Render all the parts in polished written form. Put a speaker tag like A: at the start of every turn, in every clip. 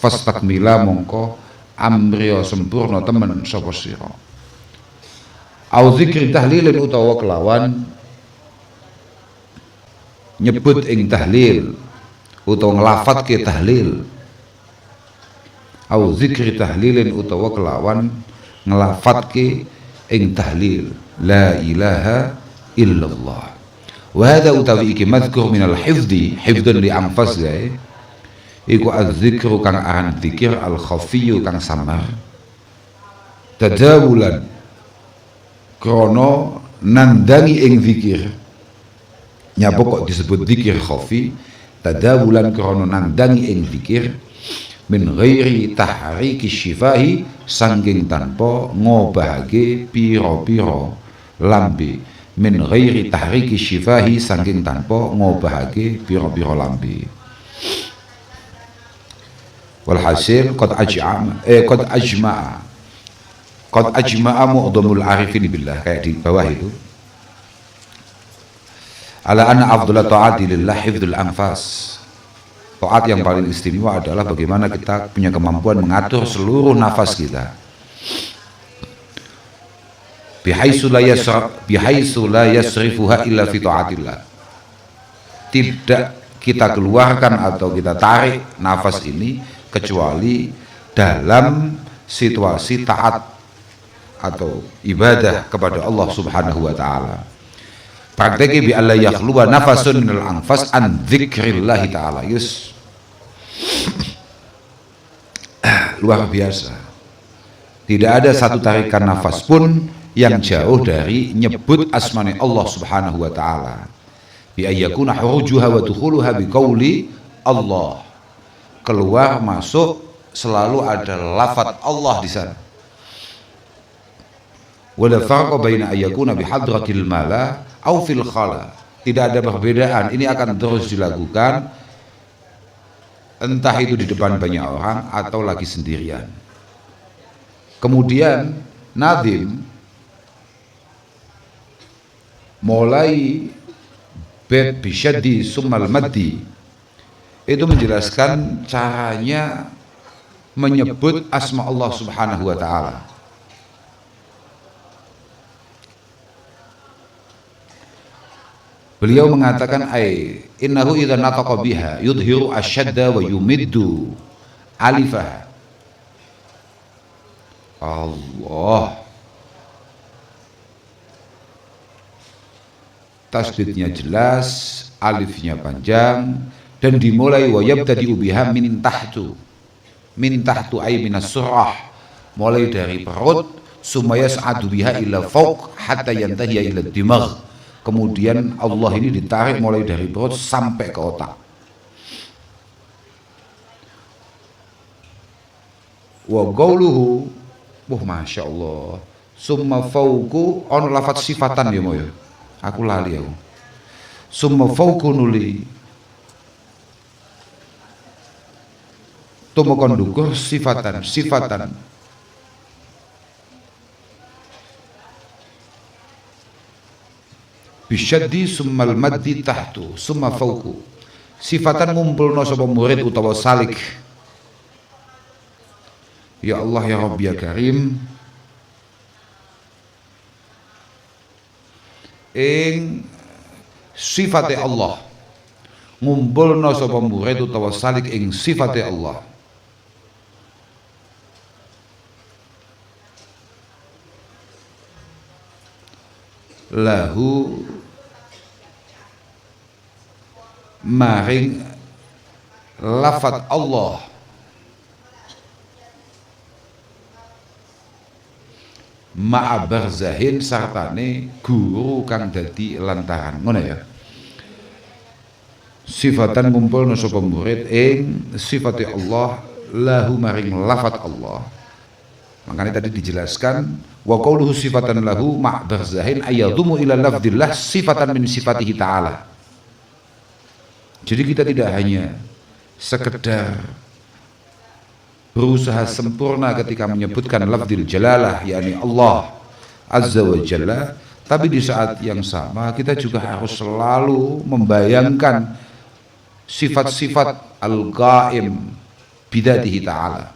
A: fastakmila mongko amriya sempurna temen sapa sira. Au zikri tahlilin utawa kelawan nyebut ing tahlil utawa nglafatke tahlil. Au zikri tahlilin utawa kelawan nglafatke ing tahlil la ilaha illallah. Wa hadha utawi iki mazkur minal hifdzi hifdzan li anfas gae iku az-zikru kang aran zikir al-khafiyyu kang samar tadawulan krono nandangi ing zikir. Nyapa kok disebut zikir khafi? Tadawulan krono nandangi ing zikir min ghairi tahriki syifahi sangking tanpa ngobahake piro-piro lambe. Min ghairi tahriki syifahi sangking tanpa ngobahake piro-piro lambe. Walhasil qad ajma'a mu'dhamul arifin billah, kayak di bawah itu, ala anna afdhalat ta'ati lillah hifdzul anfas. Taat yang paling istimewa adalah bagaimana kita punya kemampuan mengatur seluruh nafas kita. Bihaitsu la yasrifuha illa fi ta'atillah. Tidak kita keluarkan atau kita tarik nafas ini kecuali dalam situasi taat atau ibadah kepada Allah Subhanahu wa taala. Prakteknya bi alla yakhluwa nafasun minal anfas an dzikrillah taala. Yes. Luar biasa. Tidak ada satu tarikan nafas pun yang jauh dari nyebut asmani Allah Subhanahu wa taala. Bi ayyakuna hurujuha wa dukhuluha bi qauli Allah. Keluar masuk selalu ada lafaz Allah di sana. Wala farqa baina ayyakuna bi hadratil mala au fil khala. Tidak ada perbedaan, ini akan terus dilakukan entah itu di depan banyak orang atau lagi sendirian. Kemudian Nadim mulai bait bisyaddi summal maddi itu menjelaskan caranya menyebut asma Allah Subhanahu wa taala. Beliau mengatakan innahu idza nataqa biha yudhiru asyadda wa yumiddu alifah. Allah. Tasdidnya jelas, alifnya panjang dan dimulai wa yabtadi'u biha min tahtu. Min tahtu ay minas surah. Mulai dari perut summa yas'adu biha ila fawq hatta yantahi ila dimagh. Kemudian Allah ini ditarik mulai dari perut sampai ke otak. Wa qauluhu, masya Allah. Summa fawqu on lafaz sifatan ya moyo. Aku lali aku. Summa fawqu nuli. Tomo kondukur sifatan. Bisyaddi summal maddi tahtu summa fawqu. Sifatan ngumpulno sapa murid utawa salik. Ya Allah ya Rabbi ya Karim, ing sifate Allah. Ngumpulno sapa murid utawa salik ing sifate Allah. Lahu maring lafat Allah ma'a barzahin sartane guru kang dadi lantaran. Ngono ya. Sifatan ngumpulna sapa murid ing sifate Allah lahu maring lafat Allah. Makanya tadi dijelaskan wa qauluhu sifatan lahu ma' barzahin ayadhumu ila lafdillah sifatan min sifatihi ta'ala. Jadi kita tidak hanya sekedar berusaha sempurna ketika menyebutkan lafzul jalalah yakni Allah Azza wa Jalla, tapi di saat yang sama kita juga harus selalu membayangkan sifat-sifat al-qaim bidatihi ta'ala.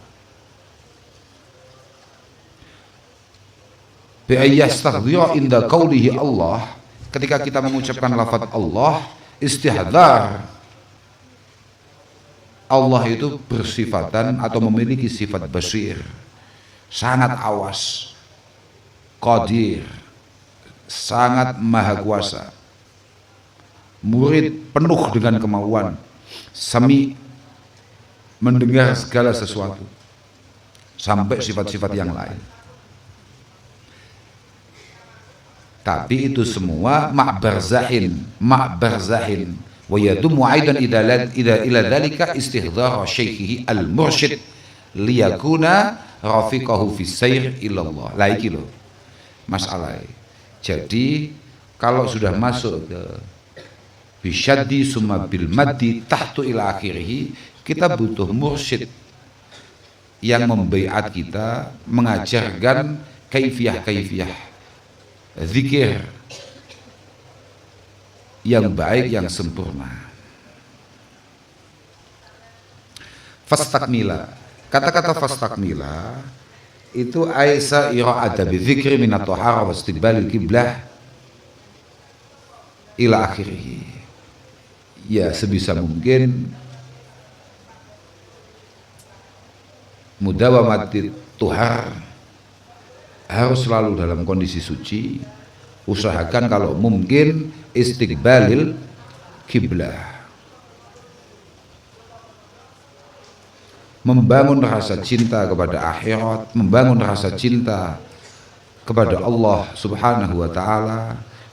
A: Bi'ayyastaghdhira inda qawlihi Allah, ketika kita mengucapkan lafaz Allah, istihdar, Allah itu bersifatan atau memiliki sifat basir, sangat awas, qadir, sangat maha kuasa, murid penuh dengan kemauan, sami, mendengar segala sesuatu, sampai sifat-sifat yang lain. Tapi itu semua ma'barzahin wa yadumu aidan ila dhalika istihdhar syaikhihi al-mursyid liyakuna rafiqahu fi sayr ilallah. Lah iki lho masalahnya. Jadi kalau sudah masuk ke bisyaddi summa bil maddi tahtu ila akhirih, kita butuh mursyid yang membaiat kita, mengajarkan kaifiyah zikir yang baik, yang sempurna. Fastakmila, kata-kata fastakmila itu aisa ira'ada bi dzikri min at-tahara wa istiqbalil qiblah ila akhirih. Ya sebisa mungkin mudawamati tuhar, harus selalu dalam kondisi suci. Usahakan kalau mungkin istiqbalil kiblah, membangun rasa cinta kepada akhirat, membangun rasa cinta kepada Allah subhanahu wa ta'ala.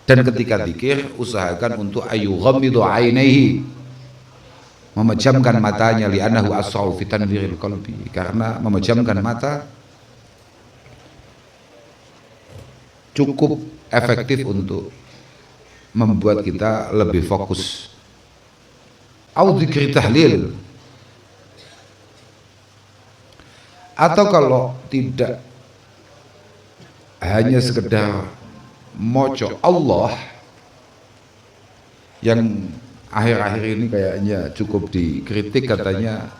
A: Dan ketika zikir usahakan untuk ayyughammidu ainaihi, memejamkan matanya, li'annahu asra'u fi tanwiril qalbi, karena memejamkan mata cukup efektif untuk membuat kita lebih fokus. Au dzikri tahlil, atau kalau tidak hanya sekedar moco Allah, yang akhir-akhir ini kayaknya cukup dikritik, katanya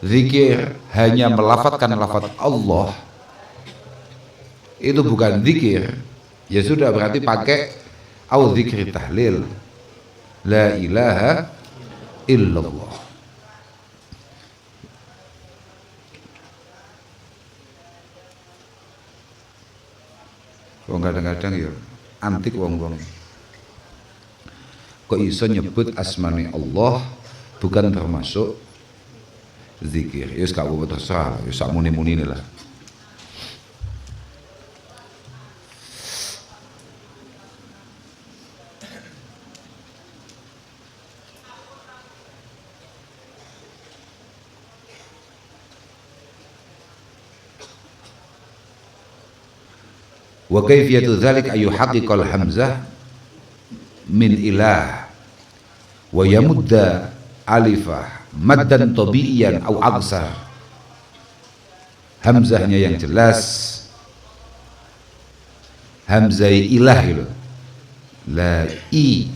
A: zikir hanya melafadzkan lafaz Allah itu bukan zikir. Ya sudah, berarti pakai au zikri tahlil, la ilaha illallah. Wong kadang-kadang ya antik wong-wong, kok iso nyebut asmane Allah bukan termasuk zikir. Ya gak apa-apa, terserah, ya sak muni-muni lah. Wa kaifiyatu dzalik ayu haqiqal hamzah min ilah wa yamudda alifah maddan tabi'iyan au aksar. Hamzahnya yang jelas, hamzah ilah itu la i,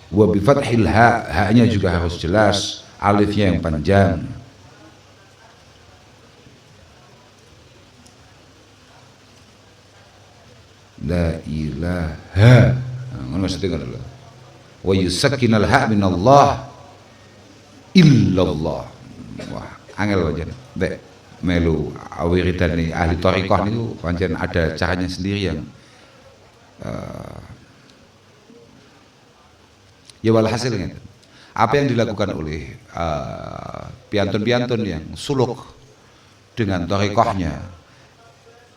A: wa bi fathil ha, ha-nya juga harus jelas, alifnya yang panjang. La ilaha, maksudnya kan Allah. Wa yusakkinal ha min Allah illallah. Wah, angel wajan. Dek melu awiridan nih ahli thariqah niku pancen ada caranya sendiri yang ya walhasilnya apa yang dilakukan oleh piantun-piantun yang suluk dengan thariqahnya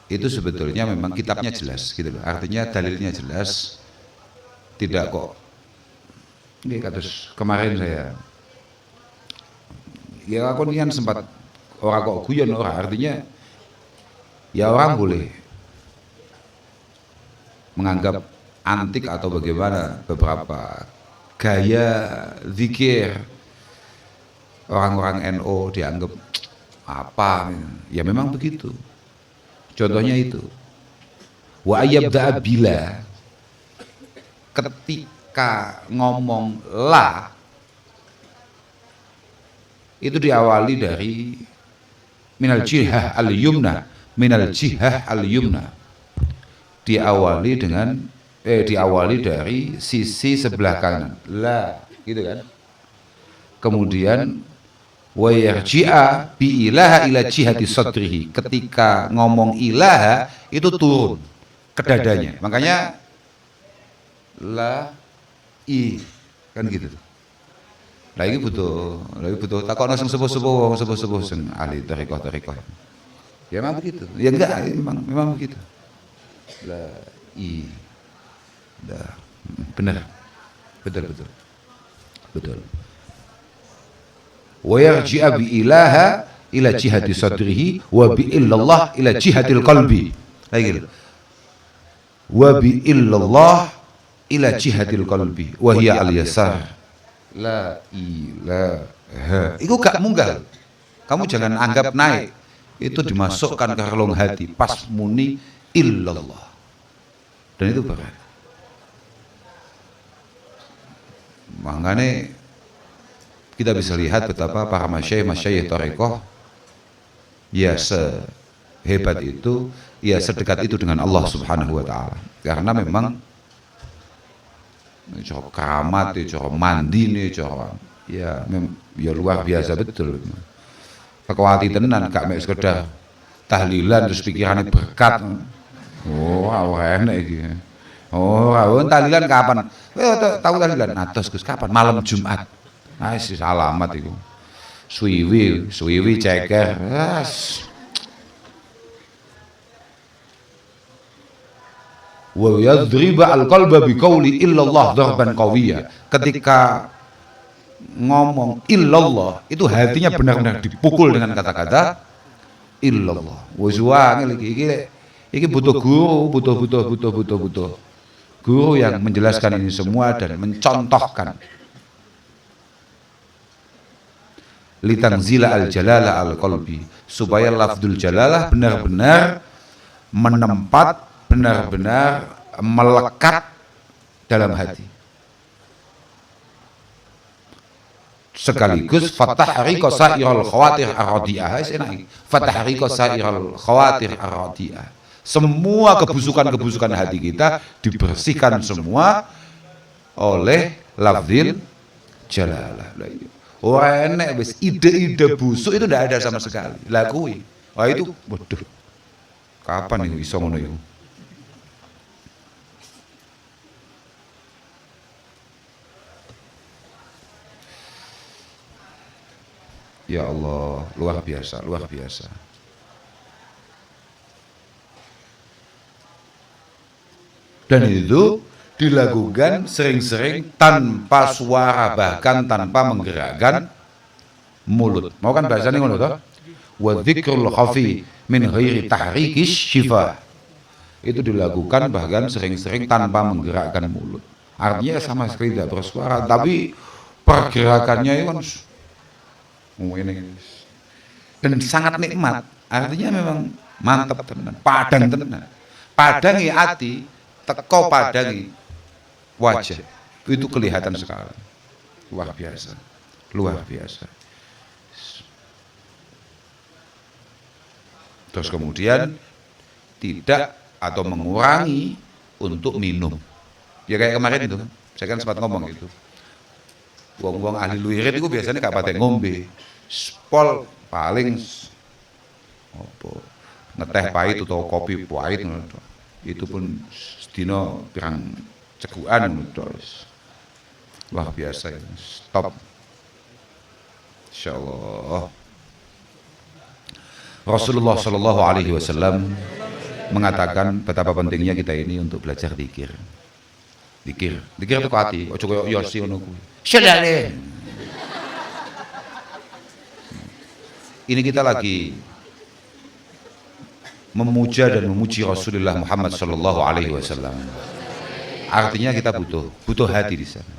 A: itu sebetulnya memang kitabnya jelas gitu loh, artinya dalilnya jelas, tidak kok ini kados kemarin saya ya aku nian sempat orang kok guyon orang, artinya ya orang boleh menganggap antik atau bagaimana beberapa gaya zikir orang-orang NU dianggap apa ya, memang begitu. Contohnya itu wa ayyabda bila, ketika ngomong la itu diawali dari minal jihah al-yumna, minal jihah al-yumna, diawali dari sisi sebelah kanan, la, gitu kan. Kemudian wa yarji'a bi ilaha ila jihati sadrihi, ketika ngomong ilaha itu turun ke dadanya, makanya la i kan gitu. Lagi butuh takokno sing sepuh-sepuh sing ahli tarekah. Ya memang begitu. Ya enggak, memang begitu. La i dah benar. Betul. Wa yarji'a bi ilaha ila jihati sadrihi wa bi illallah ila jihatil qalbi. Lagi gitu. Wa bi illallah ila jihatil qalbi wa hiya al yasar. La ilaha. Itu gak munggah. Kamu jangan anggap naik. Itu dimasukkan ke relung hati pas muni illallah. Dan itu berat. Makanya kita bisa lihat betapa para masyayikh tarekoh ya sehebat itu, ya sedekat itu dengan Allah Subhanahu wa taala. Karena memang cara keramat, cara mandi nih, cara ya luar biasa betul. Pekwati tenan gak mek sekedar tahlilan terus pikirannya berkat. Oh, enak iki. Oh, tahlilan kapan? Tahu tahlilan atus Gus kapan? Malam Jumat. Nah, si alamat itu. Suwiwi ceker. Wa yadriba al-qalba biqauli illallah darban qawiyya. Ketika ngomong illallah itu hatinya benar-benar dipukul dengan kata-kata illallah. Wis wae iki butuh guru, butuh guru yang menjelaskan ini semua dan mencontohkan. Litanzila al-jalalah al-qalbi, supaya lafzul jalalah benar-benar menempat, benar-benar melekat dalam hati. Sekaligus fatahriqa sa'iral khawatir ar-radi'ah. Fatahriqa sa'iral khawatir ar-radi'ah. Semua kebusukan-kebusukan hati kita dibersihkan semua oleh lafzil jalalah. Wah, enek wis ide-ide busuk itu tidak ada sama sekali. Lakui. Wah itu bodoh. Kapan itu iso ngono iku? Ya Allah, luar biasa. Dan itu dilakukan sering-sering tanpa suara, bahkan tanpa menggerakkan mulut. Mau kan bahasanya ngono toh? Wa dzikrul khafi min ghairi tahrikis syifa. Itu dilakukan bahkan sering-sering tanpa menggerakkan mulut. Artinya sama sekali tidak bersuara, tapi pergerakannya itu kan dan sangat nikmat. Artinya memang mantap tenan, padang tenan. Padangi hati, teko padangi wajah. Itu kelihatan sekali. Luar biasa. Terus kemudian tidak atau mengurangi untuk minum. Ya kayak kemarin itu, saya kan sempat ngomong itu. Wong-wong ahli luirit itu biasanya gak patek ngombe. Spol paling apa ngeteh pahit atau kopi pahit itu pun sedino pirang cegukan terus. Wah biasa ya. Stop. Insyaallah. Rasulullah Shallallahu Alaihi Wasallam mengatakan betapa pentingnya kita ini untuk belajar zikir. Zikir itu hati. Ojo koyo Yosi ngono kuwi. Sedale. Ini kita lagi memuja dan memuji Rasulullah Muhammad Sallallahu Alaihi Wasallam. Artinya kita butuh hati di sana.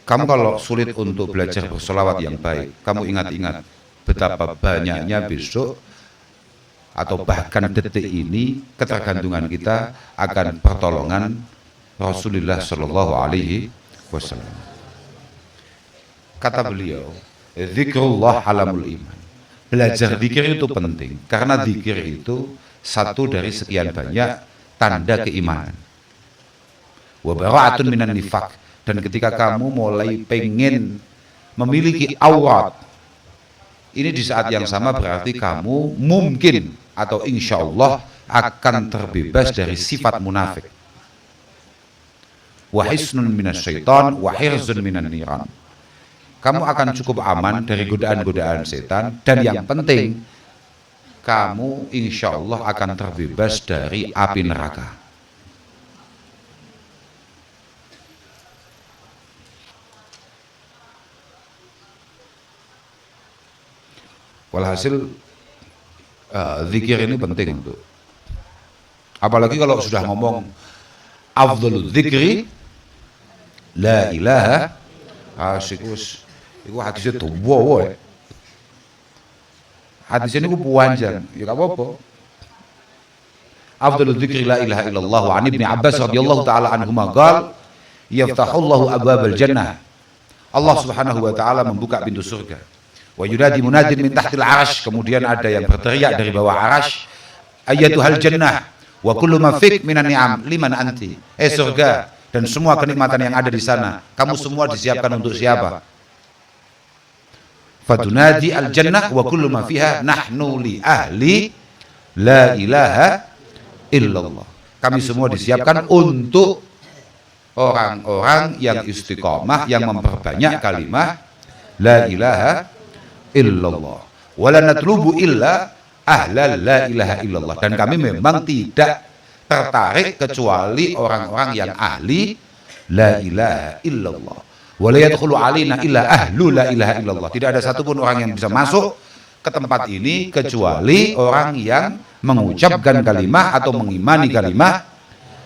A: Kamu kalau sulit untuk belajar bersolawat yang baik, kamu ingat-ingat betapa banyaknya besok atau bahkan detik ini ketergantungan kita akan pertolongan Rasulullah Shallallahu Alaihi Wasallam. Kata beliau, zikrullah alamul iman. Belajar zikir itu penting karena zikir itu satu dari sekian banyak tanda keimanan. Wa bara'atun minan nifaq, dan ketika kamu mulai pengen memiliki aurat, ini di saat yang sama berarti kamu mungkin atau insya Allah akan terbebas dari sifat munafik. Wa hisnun minasyaitan wa hirzun minan niran. Kamu akan cukup aman dari godaan-godaan setan, dan yang penting kamu insya Allah akan terbebas dari api neraka. Walhasil zikir ini penting untuk, apalagi kalau sudah ngomong afdhalul zikri la ilaha asikus. Iku hadisnya tuwa ya. Hadisnya ini panjang, ya gak apa-apa. Afdhalul dzikri la ilaha illallah. Wa an Ibnu Abbas radhiyallahu taala anhuma qala yaftahullahu abwabal jannah. Allah Subhanahu wa taala membuka pintu surga. Wa yunadi munadin min tahtil arasy, kemudian ada yang berteriak dari bawah arasy, ayyatuhal jannah wa kullu ma fik minan ni'am liman anti. Surga dan semua kenikmatan yang ada di sana, kamu semua disiapkan untuk siapa? Fatunadi al-jannah wa kullu ma fiha nahnu li ahli la ilaha illallah. Kami semua disiapkan untuk orang-orang yang istiqamah, yang memperbanyak kalimat la ilaha illallah. Wala natlubu illa ahla la ilaha illallah. Dan kami memang tidak tertarik kecuali orang-orang yang ahli la ilaha illallah. Wala yadkhulu alaina illa ahlu la ilaha illallah. Tidak ada satupun orang yang bisa masuk ke tempat ini kecuali orang yang mengucapkan kalimat atau mengimani kalimat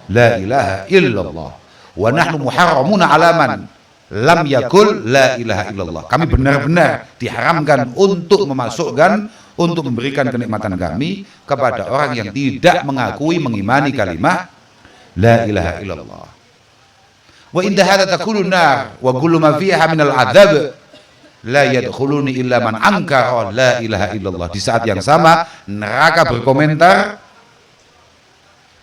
A: la ilaha illallah. Wa nahnu muharramuna alaman lam yakul la ilaha illallah. Kami benar-benar diharamkan untuk memasukkan, untuk memberikan kenikmatan kami kepada orang yang tidak mengakui, mengimani kalimat la ilaha illallah. Wa inda hadza takulun nar wa kullu ma fiha minal adzab la yadkhuluni illa man ankara la ilaha illallah. Di saat yang sama neraka berkomentar,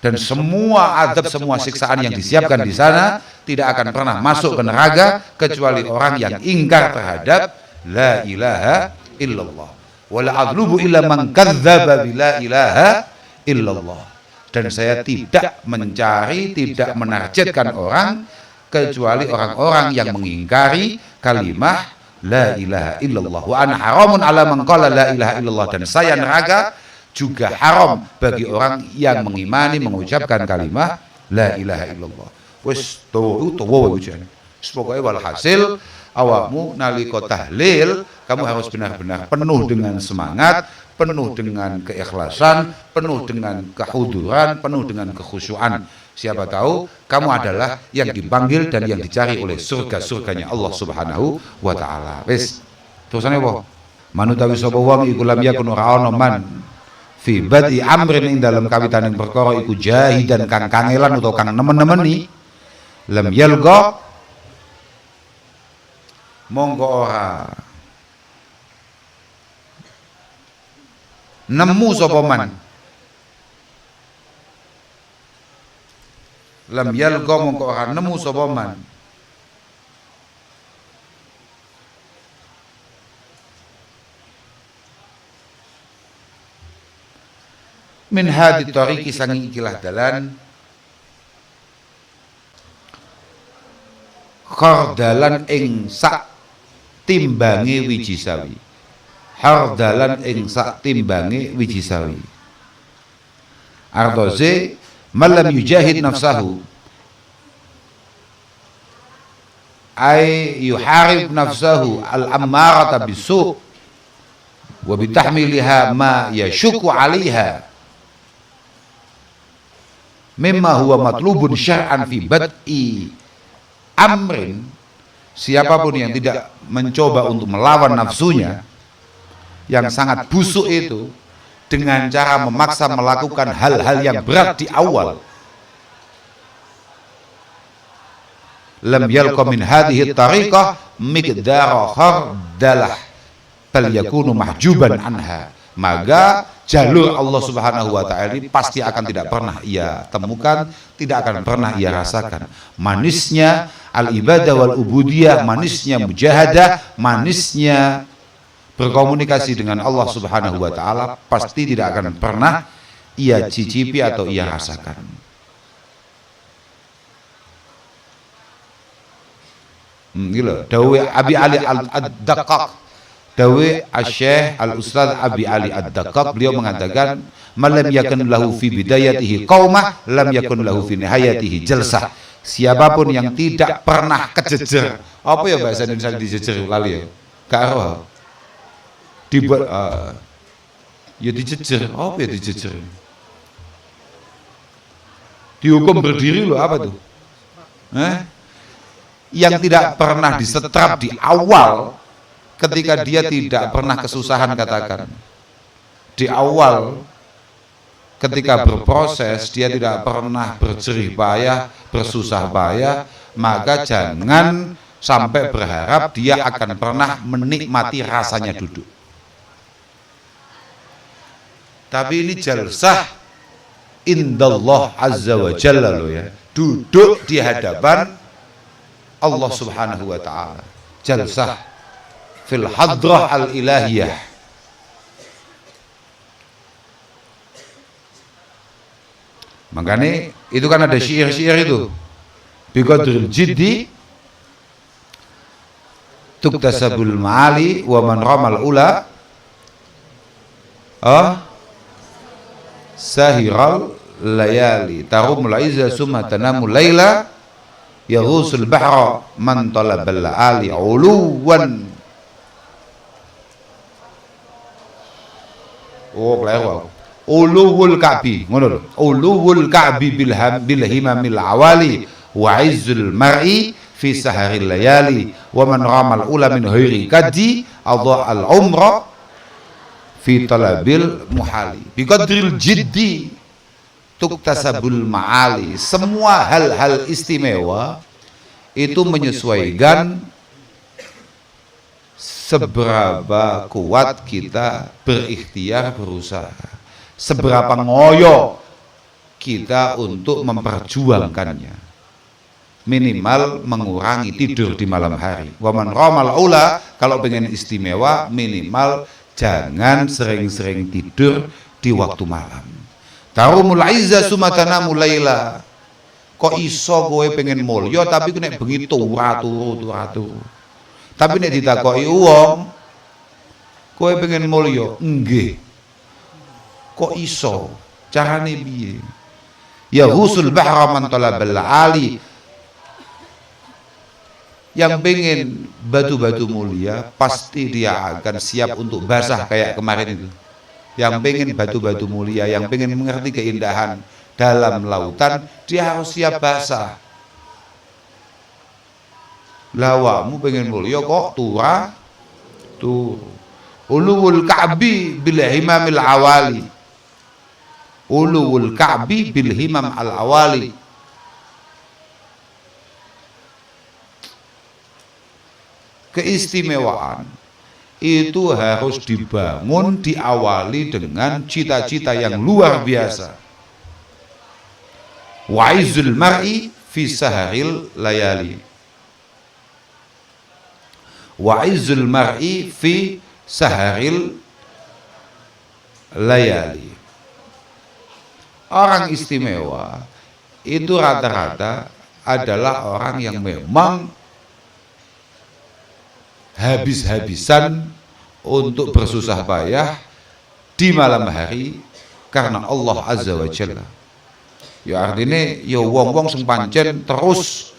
A: dan semua azab, semua siksaan yang disiapkan di sana tidak akan pernah masuk ke neraka kecuali orang yang ingkar terhadap la ilaha illallah. Wala adlubu illa man kadzdzaba bi la ilaha illallah. Dan saya tidak mencari, tidak menargetkan orang kecuali orang-orang yang mengingkari kalimat la ilaha illallah. Wa ana haramun ala man qala la ilaha illallah. Dan saya neraka juga haram bagi orang yang mengimani, mengucapkan kalimat la ilaha illallah. Wis tuwa ujian. Pokoke walhasil awakmu nalika tahlil kamu harus benar-benar penuh dengan semangat, penuh dengan keikhlasan, penuh dengan kehuduran, penuh dengan kekhusyuan. Siapa tahu kamu adalah yang dipanggil dan yang dicari oleh surga-surganya Allah Subhanahu wa taala. Wis, terusane apa? Manutawi sapa wong iku lam yakun ora ana man fi badi amrin ing dalam kawitaning perkara iku jahidan kang kangelan utawa kang nemen-nemeni, lam yalqa monggo ora nemu sapa man, lam yalqa monggo ora nemu sapa man min hadi tariqi sanging ikilah dalan khardalan ing sak timbange wiji sawi, hardalan ing sak timbange wiji sawi. Ardoze malam yujahid nafsahu ay yuharib nafsahu al-ammarata bisu' wa bitahmiliha ma yashuku 'alaiha mimma huwa matlubun syar'an fi bad'i amrin. Siapapun yang tidak mencoba untuk melawan nafsunya yang sangat busuk itu dengan cara memaksa melakukan hal-hal yang berat di awal, lam yalqa min hadhihi tariqah miqdara khardalah bal yakunu mahjuban anha, maka jalur Allah Subhanahu wa taala ini pasti akan tidak pernah ia temukan, tidak akan pernah ia rasakan. Manisnya al-ibadah wal ubudiyah, manisnya mujahadah, manisnya berkomunikasi dengan Allah Subhanahu wa taala pasti tidak akan pernah ia cicipi atau ia rasakan. Gila, dawe Abi Ali Ad-Daqqaq, dawe Asy-Syaikh Al-Ustaz Abi Ali Ad-Daqqaq, beliau mengatakan malam yakun lahu fi bidayatihi qaumah lam yakun lahu fi nihayatihi jalsah. Siapapun yang tidak pernah kejejer, apa ya bahasa Indonesia dijejer lali ya? Karo. Ya dijejer, apa ya dijejer? Dihukum berdiri loh, apa tuh? Yang tidak pernah disetrap di awal ketika dia tidak pernah kesusahan, katakan. Di awal ketika berproses dia tidak pernah berjerih payah, bersusah payah, maka jangan sampai berharap dia akan pernah menikmati rasanya duduk. Tapi ini jalsah indallah azza wa jalla loh ya, duduk di hadapan Allah Subhanahu wa taala, jalsah fil hadrah al ilahiyah. Makanya itu kan ada syair-syair itu, biqadril jiddi tuktasabul ma'ali wa man ramal ula sahiral layali tarumul izza summa tanamul laila yaghusul bahra man talabal ali uluwan. Kelewat. Uluwul ka'bi, ngono lho. Uluwul ka'bi bil himamil awali wa izzul mar'i fi saharil layali wa man ramal ula min ghairi kadi adha al umra fi talabil muhali biqadril jiddi tuktasabul ma'ali. Semua hal-hal istimewa itu menyesuaikan seberapa kuat kita berikhtiar, berusaha, seberapa ngoyo kita untuk memperjuangkannya. Minimal mengurangi tidur di malam hari. Waman ramal ula, kalau pengen istimewa minimal jangan sering-sering tidur di waktu malam. Tarumul izza sumatana mulaila. Kok iso kowe pengen mulya tapi nek bengi turu. Tapi nek ditakoki wong, kowe pengen mulya, nggih. Kok iso? Carane piye? Ya husul bahra man talabal ali. Yang pengen batu-batu mulia pasti dia akan siap untuk basah kayak kemarin itu. Yang pengen batu-batu mulia, yang pengen mengerti keindahan dalam lautan, dia harus siap basah. Lawamu pengen mulia kok turu. Uluwul ka'bi bil himamil awali. Uluwul ka'bi bil himam al awali. Keistimewaan itu harus dibangun, diawali dengan cita-cita yang luar biasa. Wa'izul mar'i fi saharil layali. Wa'izul mar'i fi saharil layali. Orang istimewa itu rata-rata adalah orang yang memang habis-habisan untuk bersusah payah di malam hari karena Allah Azza wa Jalla. Ya artinya ya wong-wong sing pancen terus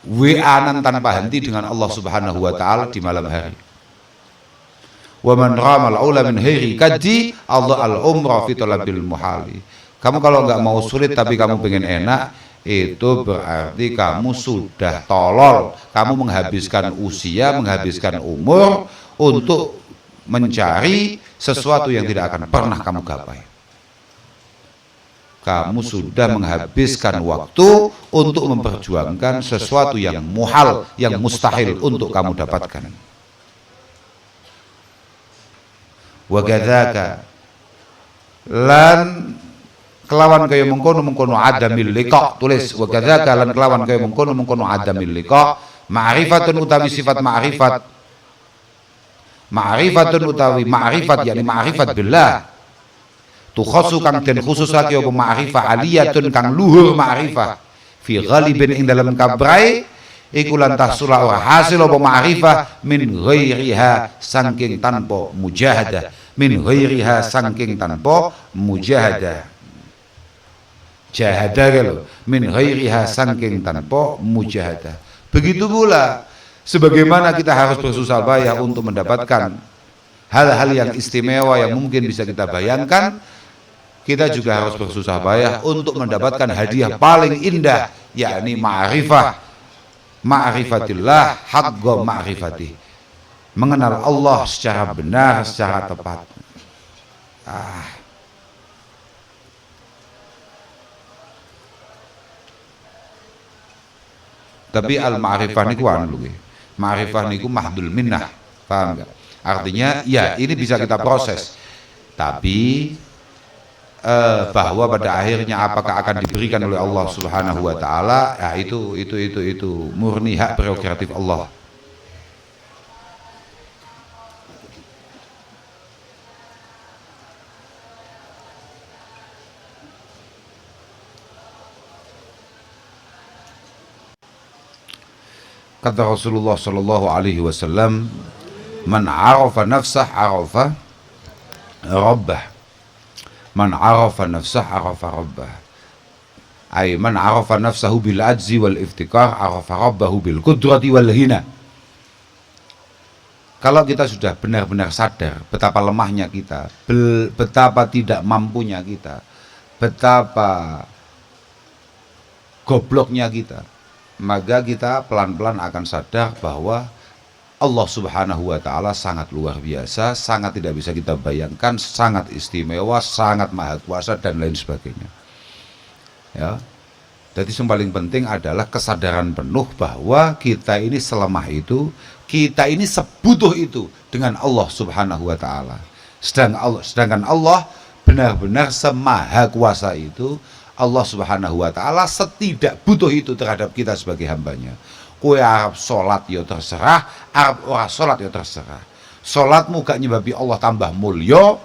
A: WA-an tanpa henti dengan Allah Subhanahu wa taala di malam hari. Wa man ramal ula min ghairi kadi Allah al-umra fi talabil muhali. Kamu kalau nggak mau sulit tapi kamu pengen enak, itu berarti kamu sudah tolol. Kamu menghabiskan usia, menghabiskan umur untuk mencari sesuatu yang tidak akan pernah kamu gapai. kamu sudah menghabiskan waktu untuk memperjuangkan sesuatu yang muhal, yang mustahil untuk kamu dapatkan. Wa kadzaka lan kelawan kaya mengkono adamil liqa, tulis wa kadzaka lan kelawan kaya mengkono adamil liqa, ma'rifatun utawi sifat ma'rifatun utawi ma'rifat, yakni ma'rifat billah, tukhasu kang den khususake apa ma'rifah aliyatun kang luhur ma'rifah fi ghalibin ing dalam kabrai iku lan tahsula ora hasil apa ma'rifah min ghairiha saking tanpa mujahadah, min ghairiha saking tanpa mujahadah, jahadah kalau min ghairiha saking tanpa mujahadah. Begitu pula sebagaimana kita harus bersusah payah untuk mendapatkan hal-hal yang istimewa yang mungkin bisa kita bayangkan, kita juga harus bersusah payah untuk mendapatkan hadiah paling indah, yakni ma'rifatillah haqqa ma'rifatih, mengenal Allah secara benar, secara tepat. Tapi al-ma'rifah niku anu lho. Ma'rifah niku mahdul minnah. Paham enggak? Artinya ya ini bisa kita proses. Tapi bahwa pada akhirnya apakah akan diberikan oleh Allah Subhanahu wa taala, ya itu murni hak prerogatif Allah. Kata Rasulullah sallallahu alaihi wasallam, man arafa nafsah arafa rabbah, man arafa nafsah arafa rabbah, ay man arafa nafsahu bil ajzi wal iftikar arafa rabbahu bil qudrati wal hina. Kalau kita sudah benar-benar sadar betapa lemahnya kita, betapa tidak mampunya kita, betapa gobloknya kita, maka kita pelan-pelan akan sadar bahwa Allah Subhanahu wa taala sangat luar biasa, sangat tidak bisa kita bayangkan, sangat istimewa, sangat maha kuasa dan lain sebagainya. Ya. Jadi yang paling penting adalah kesadaran penuh bahwa kita ini selemah itu, kita ini sebutuh itu dengan Allah Subhanahu wa taala. Sedangkan Allah benar-benar semaha kuasa itu. Allah Subhanahu wa taala setidak butuh itu terhadap kita sebagai hambanya. Kowe arep salat ya terserah, arep ora salat ya terserah. Salatmu gak nyebabi Allah tambah mulya,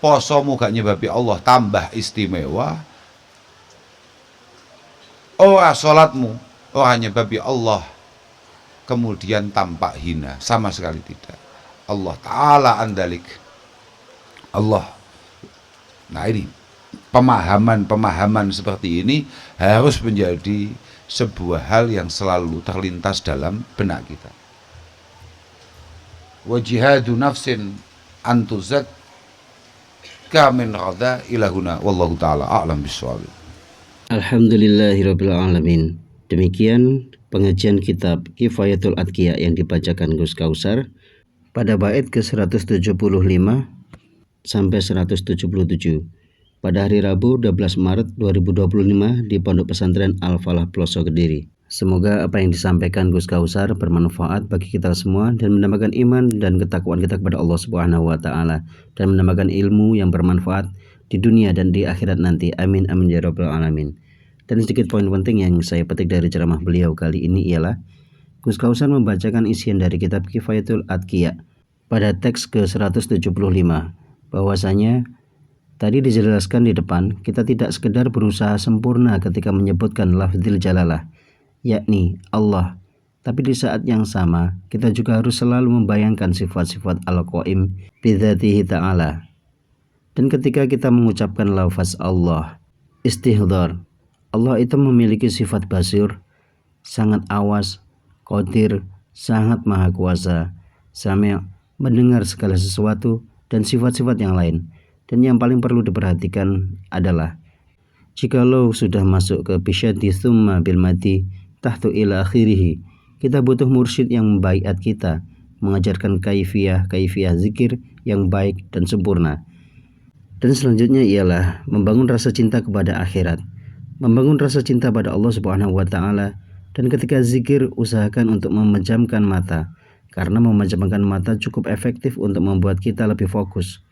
A: posomu gak nyebabi Allah tambah istimewa, ora salatmu ora nyebabi Allah kemudian tampak hina, sama sekali tidak. Allah taala andalik. Allah. Nah ini pemahaman seperti ini harus menjadi sebuah hal yang selalu terlintas dalam benak kita. Wa jihadu nafsin antuzak kamin radha ilahuna wallahu ta'ala a'lam bishawab.
B: Alhamdulillahirabbil alamin. Demikian pengajian kitab Kifayatul Atqiya yang dibacakan Gus Kausar pada bait ke-175 sampai 177 pada hari Rabu 12 Maret 2025 di Pondok Pesantren Al-Falah Pelosok Kediri. Semoga apa yang disampaikan Gus Kausar bermanfaat bagi kita semua dan menambahkan iman dan ketakwaan kita kepada Allah Subhanahu wa taala dan menambahkan ilmu yang bermanfaat di dunia dan di akhirat nanti. Amin amin ya rabbal alamin. Dan sedikit poin penting yang saya petik dari ceramah beliau kali ini ialah Gus Kausar membacakan isian dari kitab Kifayatul Atqiya pada teks ke-175. Bahwasanya tadi dijelaskan di depan, kita tidak sekedar berusaha sempurna ketika menyebutkan lafzil jalalah, yakni Allah, tapi di saat yang sama kita juga harus selalu membayangkan sifat-sifat Al-Qaim bidzatihi ta'ala. Dan ketika kita mengucapkan lafaz Allah, istihdhar, Allah itu memiliki sifat basir, sangat awas, qadir, sangat maha kuasa, sami', mendengar segala sesuatu, dan sifat-sifat yang lain. Dan yang paling perlu diperhatikan adalah jikalau sudah masuk ke bisyadi thumma bil mati tahtu ila akhirih, kita butuh mursyid yang membaiat kita, mengajarkan kaifiyah zikir yang baik dan sempurna. Dan selanjutnya ialah membangun rasa cinta kepada akhirat, membangun rasa cinta pada Allah Subhanahu wa taala. Dan ketika zikir, usahakan untuk memejamkan mata, karena memejamkan mata cukup efektif untuk membuat kita lebih fokus.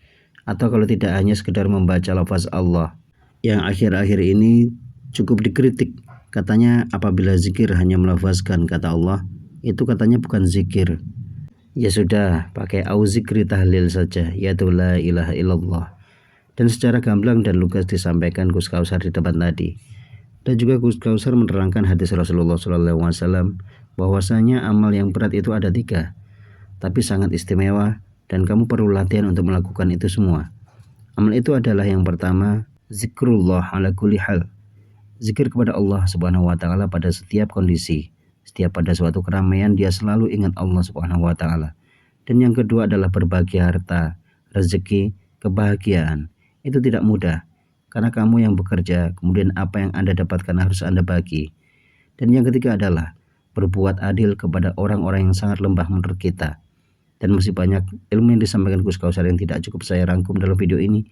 B: Atau kalau tidak, hanya sekedar membaca lafaz Allah, yang akhir-akhir ini cukup dikritik. Katanya apabila zikir hanya melafazkan kata Allah, itu katanya bukan zikir. Ya sudah, pakai auzikri tahlil saja, yaitu la ilaha illallah. Dan secara gamblang dan lugas disampaikan Gus Kausar di depan tadi. Dan juga Gus Kausar menerangkan hadis Rasulullah SAW bahwasanya amal yang berat itu ada 3, tapi sangat istimewa, dan kamu perlu latihan untuk melakukan itu semua. Amal itu adalah yang pertama, zikrullah ala kulli hal. Zikir kepada Allah Subhanahu wa taala pada setiap kondisi. Setiap pada suatu keramaian dia selalu ingat Allah Subhanahu wa taala. Dan yang kedua adalah berbagi harta, rezeki, kebahagiaan. Itu tidak mudah, karena kamu yang bekerja, kemudian apa yang Anda dapatkan harus Anda bagi. Dan yang ketiga adalah berbuat adil kepada orang-orang yang sangat lemah menurut kita. Dan masih banyak ilmu yang disampaikan Gus Kausar yang tidak cukup saya rangkum dalam video ini.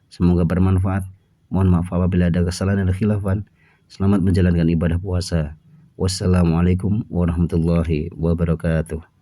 B: Semoga bermanfaat. Mohon maaf apabila ada kesalahan dan khilafan. Selamat menjalankan ibadah puasa. Wassalamualaikum warahmatullahi wabarakatuh.